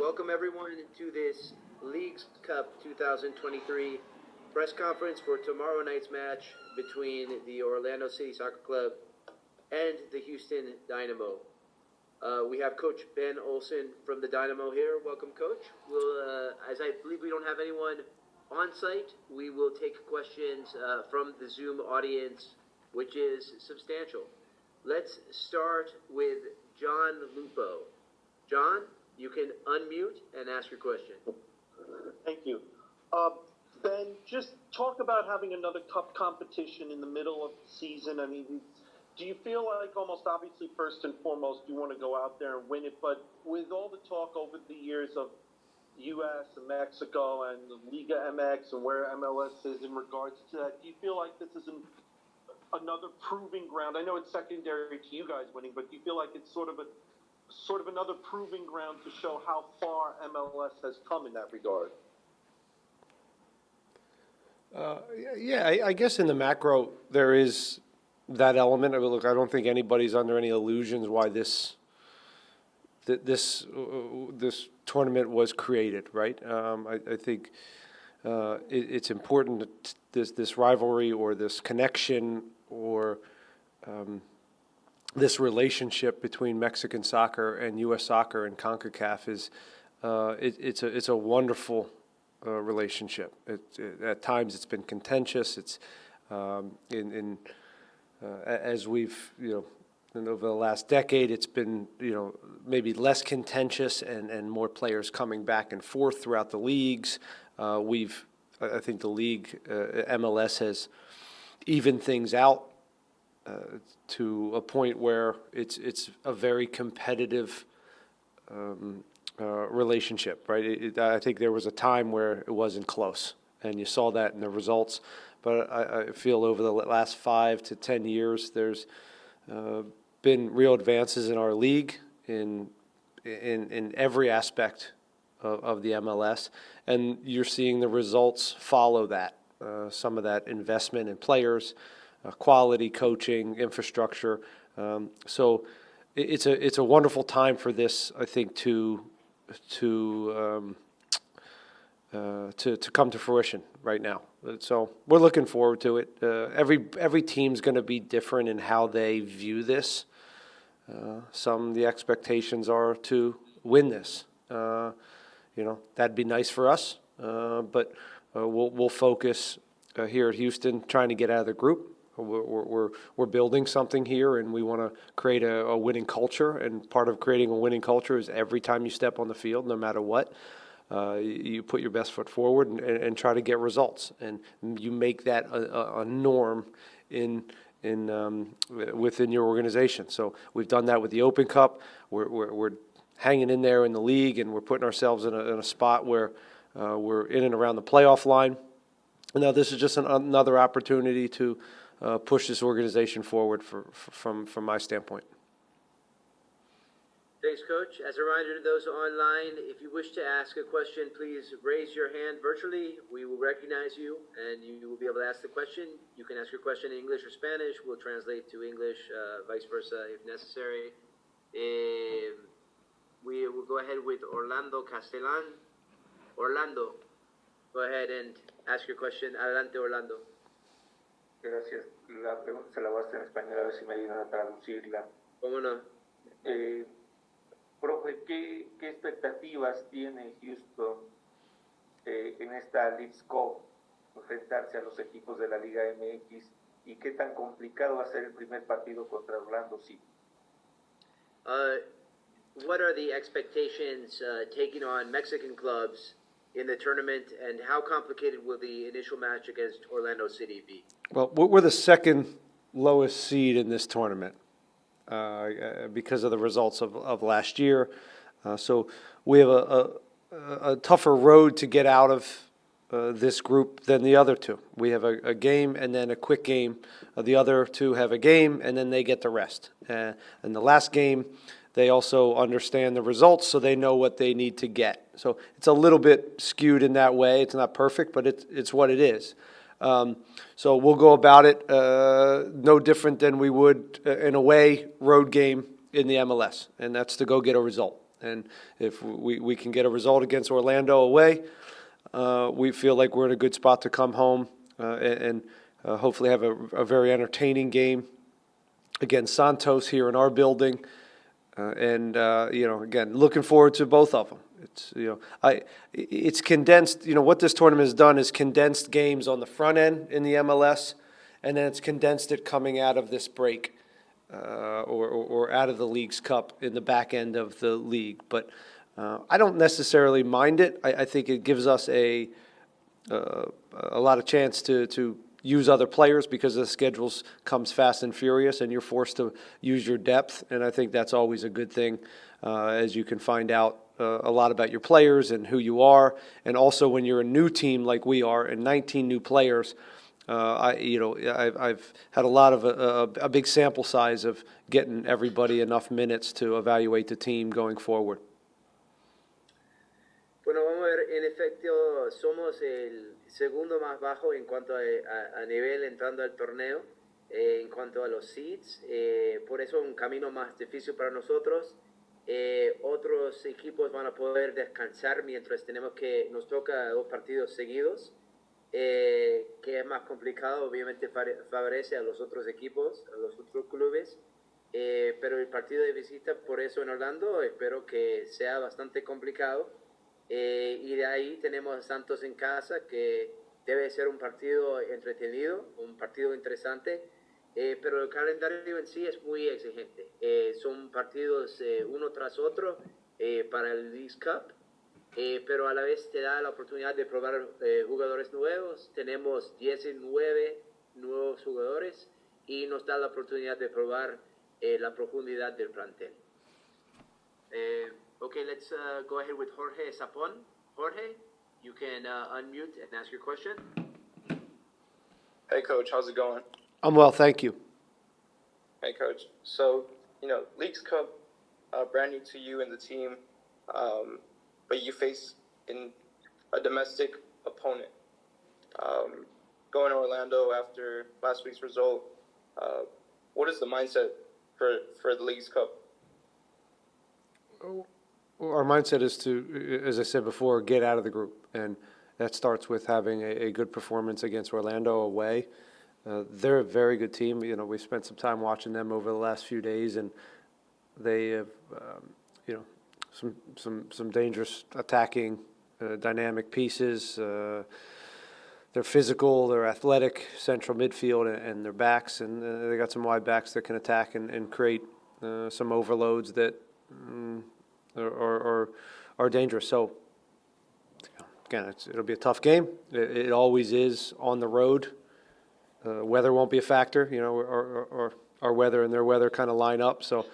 Welcome everyone to this Leagues Cup 2023 press conference for tomorrow night's match between the Orlando City Soccer Club and the Houston Dynamo. We have Coach Ben Olsen from the Dynamo here. Welcome, Coach. As I believe we don't have anyone on site, we will take questions from the Zoom audience, which is substantial. Let's start with John Lupo. John, you can unmute and ask your question. Thank you. Ben, just talk about having another cup competition in the middle of the season. I mean, do you feel like almost obviously first and foremost you want to go out there and win it, but with all the talk over the years of U.S. and Mexico and the Liga MX and where MLS is in regards to that, do you feel like this is another proving ground? I know it's secondary to you guys winning, but do you feel like it's sort of another proving ground to show how far MLS has come in that regard? I guess in the macro there is that element. I mean, look, I don't think anybody's under any illusions why this tournament was created, right? I think it's important that this rivalry or this connection or this relationship between Mexican soccer and U.S. soccer and CONCACAF is it's a wonderful relationship. At times it's been contentious. It's as we've and over the last decade, it's been maybe less contentious and more players coming back and forth throughout the leagues. I think the league MLS has evened things out to a point where it's a very competitive relationship, right? I think there was a time where it wasn't close, and you saw that in the results. But I feel over the last 5 to 10 years, there's been real advances in our league in every aspect of the MLS, and you're seeing the results follow that. Some of that investment in players, quality coaching, infrastructure. So it's a wonderful time for this, I think, to come to fruition right now. So we're looking forward to it. Every team's going to be different in how they view this. The expectations are to win this. That'd be nice for us, but we'll focus here at Houston trying to get out of the group. We're building something here, and we want to create a winning culture. And part of creating a winning culture is every time you step on the field, no matter what, you put your best foot forward and try to get results. And you make that a norm within your organization. So we've done that with the Open Cup. We're hanging in there in the league, and we're putting ourselves in a spot where we're in and around the playoff line. Now this is just another opportunity to push this organization forward from my standpoint. Thanks, Coach. As a reminder to those online, if you wish to ask a question, please raise your hand virtually. We will recognize you, and you will be able to ask the question. You can ask your question in English or Spanish. We'll translate to English, vice versa, if necessary. We will go ahead with Orlando Castellan. Orlando, go ahead and ask your question. Adelante, Orlando. Gracias. La pregunta se la voy a hacer en español, a ver si me ayudan a traducirla. ¿Cómo no? Profe, ¿qué expectativas tiene Houston en esta Leagues Cup, enfrentarse a los equipos de la Liga MX, y qué tan complicado va a ser el primer partido contra Orlando City? What are the expectations taking on Mexican clubs in the tournament, and how complicated will the initial match against Orlando City be? Well, we're the second lowest seed in this tournament because of the results of last year. So we have a tougher road to get out of this group than the other two. We have a game and then a quick game. The other two have a game, and then they get the rest. And the last game, they also understand the results, so they know what they need to get. So it's a little bit skewed in that way. It's not perfect, but it's what it is. So we'll go about it no different than we would an away road game in the MLS, and that's to go get a result. And if we can get a result against Orlando away, we feel like we're in a good spot to come home and hopefully have a very entertaining game against Santos here in our building. Again, looking forward to both of them. It's condensed. What this tournament has done is condensed games on the front end in the MLS, and then it's condensed it coming out of this break or out of the League's Cup in the back end of the league. But I don't necessarily mind it. I think it gives us a lot of chance to use other players because the schedules comes fast and furious, and you're forced to use your depth. And I think that's always a good thing, as you can find out a lot about your players and who you are. And also when you're a new team like we are, and 19 new players, I've had a lot of a big sample size of getting everybody enough minutes to evaluate the team going forward. Bueno, vamos a ver, en efecto, somos el segundo más bajo en cuanto a nivel entrando al torneo, en cuanto a los seeds, por eso un camino más difícil para nosotros. Otros equipos van a poder descansar mientras nos toca 2 partidos seguidos, que es más complicado, obviamente favorece a los otros equipos, a los otros clubes, pero el partido de visita, por eso en Orlando, espero que sea bastante complicado. Y de ahí tenemos a Santos en casa, que debe ser un partido entretenido, un partido interesante, pero el calendario en sí es muy exigente. Son partidos uno tras otro para el Leagues Cup, pero a la vez te da la oportunidad de probar jugadores nuevos. Tenemos 19 nuevos jugadores y nos da la oportunidad de probar la profundidad del plantel. Okay, let's go ahead with Jorge Sapon. Jorge, you can unmute and ask your question. Hey, Coach, how's it going? I'm well, thank you. Hey, Coach. So, Leagues Cup, brand new to you and the team, but you face a domestic opponent. Going to Orlando after last week's result, what is the mindset for the Leagues Cup? Our mindset is to, as I said before, get out of the group, and that starts with having a good performance against Orlando away. They're a very good team. We spent some time watching them over the last few days, and they have, some dangerous attacking, dynamic pieces. They're physical, they're athletic, central midfield, and their backs, and they got some wide backs that can attack and create some overloads that are dangerous. So, again, it'll be a tough game. It always is on the road. Weather won't be a factor, or our weather and their weather kind of line up. So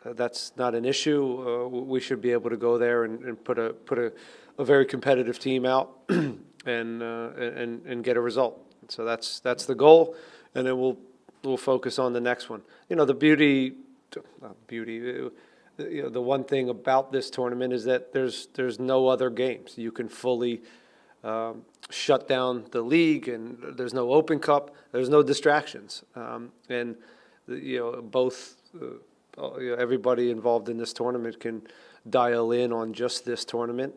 that's not an issue. We should be able to go there and put a very competitive team out and get a result. So that's the goal, and then we'll focus on the next one. The one thing about this tournament is that there's no other games. You can fully shut down the league, and there's no Open Cup. There's no distractions, and everybody involved in this tournament can dial in on just this tournament.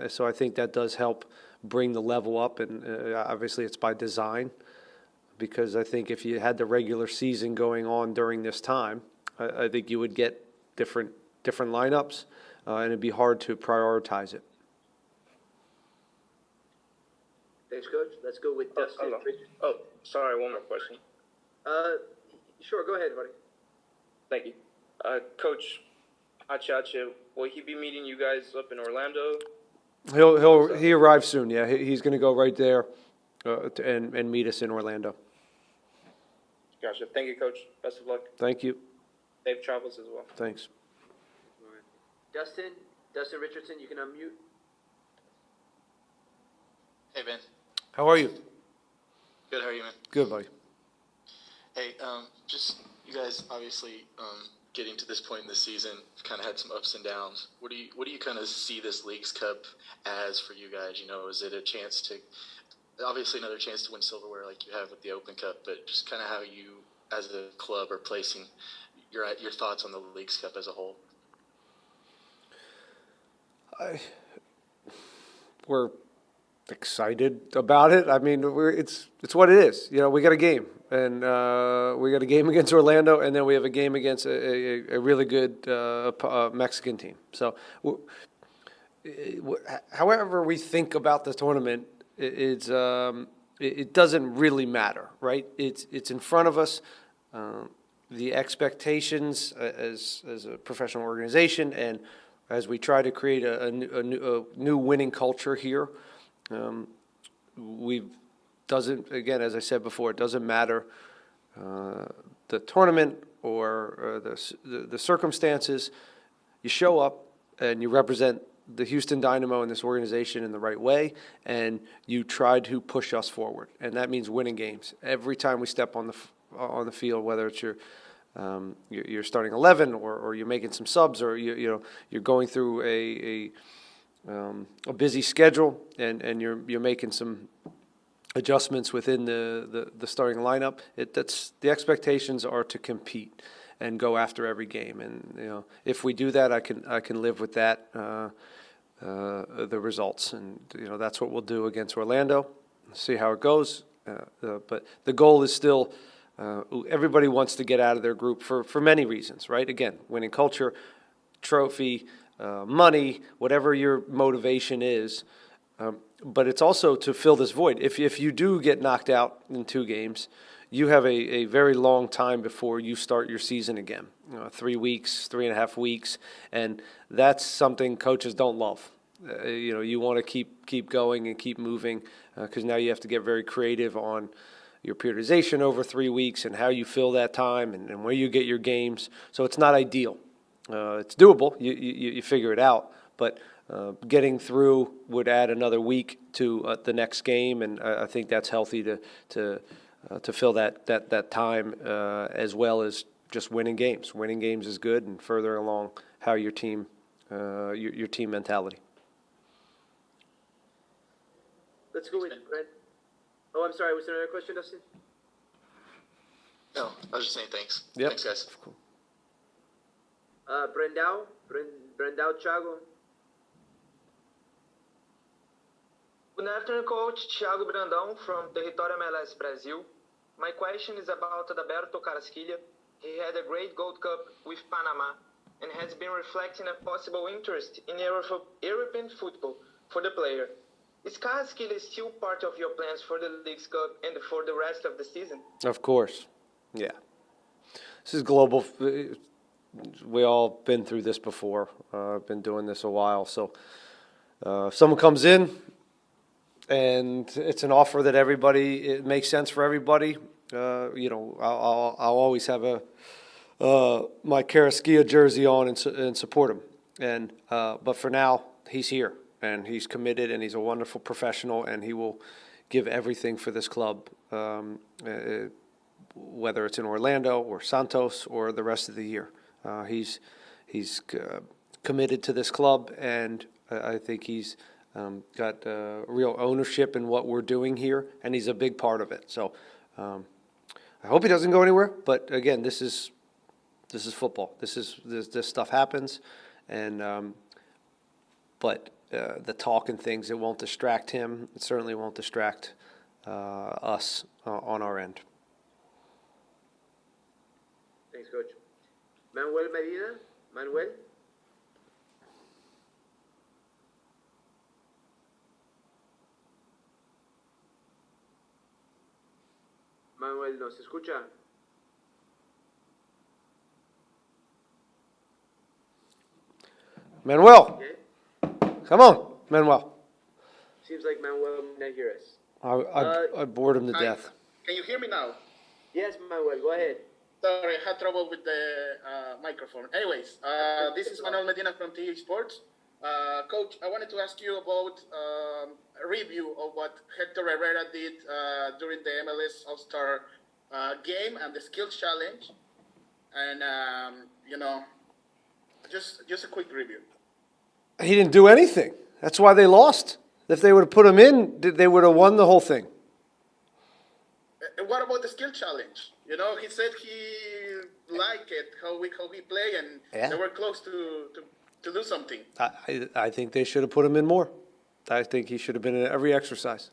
So I think that does help bring the level up, and obviously it's by design, because I think if you had the regular season going on during this time, I think you would get different lineups, and it'd be hard to prioritize it. Thanks, Coach. Let's go with Dustin. Oh, sorry, one more question. Sure, go ahead, buddy. Thank you. Coach Achache, will he be meeting you guys up in Orlando? He arrives soon, yeah. He's going to go right there and meet us in Orlando. Gotcha. Thank you, Coach. Best of luck. Thank you. Safe travels as well. Thanks. Dustin Richardson, you can unmute. Hey, Ben. How are you? Good, how are you, man? Good, buddy. Hey, just you guys obviously getting to this point in the season, kind of had some ups and downs. What do you kind of see this Leagues Cup as for you guys? Is it a chance to, obviously another chance to win silverware like you have with the Open Cup, but just kind of how you as a club are placing your thoughts on the Leagues Cup as a whole? We're excited about it. I mean, it's what it is. You know, we got a game, and we got a game against Orlando, and then we have a game against a really good Mexican team. So, however we think about the tournament, it doesn't really matter, right? It's in front of us. The expectations as a professional organization, and as we try to create a new winning culture here, again, as I said before, it doesn't matter the tournament or the circumstances. You show up and you represent the Houston Dynamo and this organization in the right way, and you try to push us forward, and that means winning games every time we step on the field, whether it's you're starting 11 or you're making some subs, or you're going through a busy schedule and you're making some adjustments within the starting lineup. The expectations are to compete and go after every game, and if we do that, I can live with that. The results, and that's what we'll do against Orlando. See how it goes, but the goal is still. Everybody wants to get out of their group for many reasons, right? Again, winning culture, trophy, money, whatever your motivation is. But it's also to fill this void. If you do get knocked out in 2 games, you have a very long time before you start your season again. 3 weeks, 3.5 weeks, and that's something coaches don't love. You want to keep going and keep moving, because now you have to get very creative on your periodization over 3 weeks and how you fill that time and where you get your games. So it's not ideal. It's doable. You figure it out, but getting through would add another week to the next game, and I think that's healthy to fill that time, as well as just winning games. Winning games is good, and further along how your team mentality. Let's go with Brent. Oh, I'm sorry. Was there another question, Dustin? No, I was just saying thanks. Yep. Thanks, guys. Cool. Brendao Thiago. Good afternoon, Coach. Thiago Brandão from Território MLS Brasil. My question is about Adalberto Carrasquilla. He had a great Gold Cup with Panama and has been reflecting a possible interest in European football for the player. Is Carrasquilla still part of your plans for the Leagues Cup and for the rest of the season? Of course. Yeah. This is global. We all been through this before. I've been doing this a while. So if someone comes in and it's an offer that it makes sense for everybody, I'll always have my Carrasquilla jersey on and support him. But for now, he's here. And he's committed, and he's a wonderful professional, and he will give everything for this club, whether it's in Orlando or Santos or the rest of the year. He's committed to this club, and I think he's got real ownership in what we're doing here, and he's a big part of it. So I hope he doesn't go anywhere. But again, this is football. This stuff happens, and but. The talk and things, it won't distract him. It certainly won't distract us on our end. Thanks, Coach. Manuel Medina? Manuel? Manuel, ¿nos escucha? Manuel! Okay. Come on, Manuel. Seems like Manuel may not hear us. I bored him to Hi. death. Can you hear me now? Yes, Manuel, go ahead. Sorry, I had trouble with the microphone. Anyways, this is Manuel Medina from TH Sports. Coach, I wanted to ask you about a review of what Hector Herrera did during the MLS All-Star game and the skills challenge. And, just a quick review. He didn't do anything. That's why they lost. If they would have put him in, they would have won the whole thing. What about the skill challenge? He said he liked it, how he play, and they were close to to do something. I think they should have put him in more. I think he should have been in every exercise.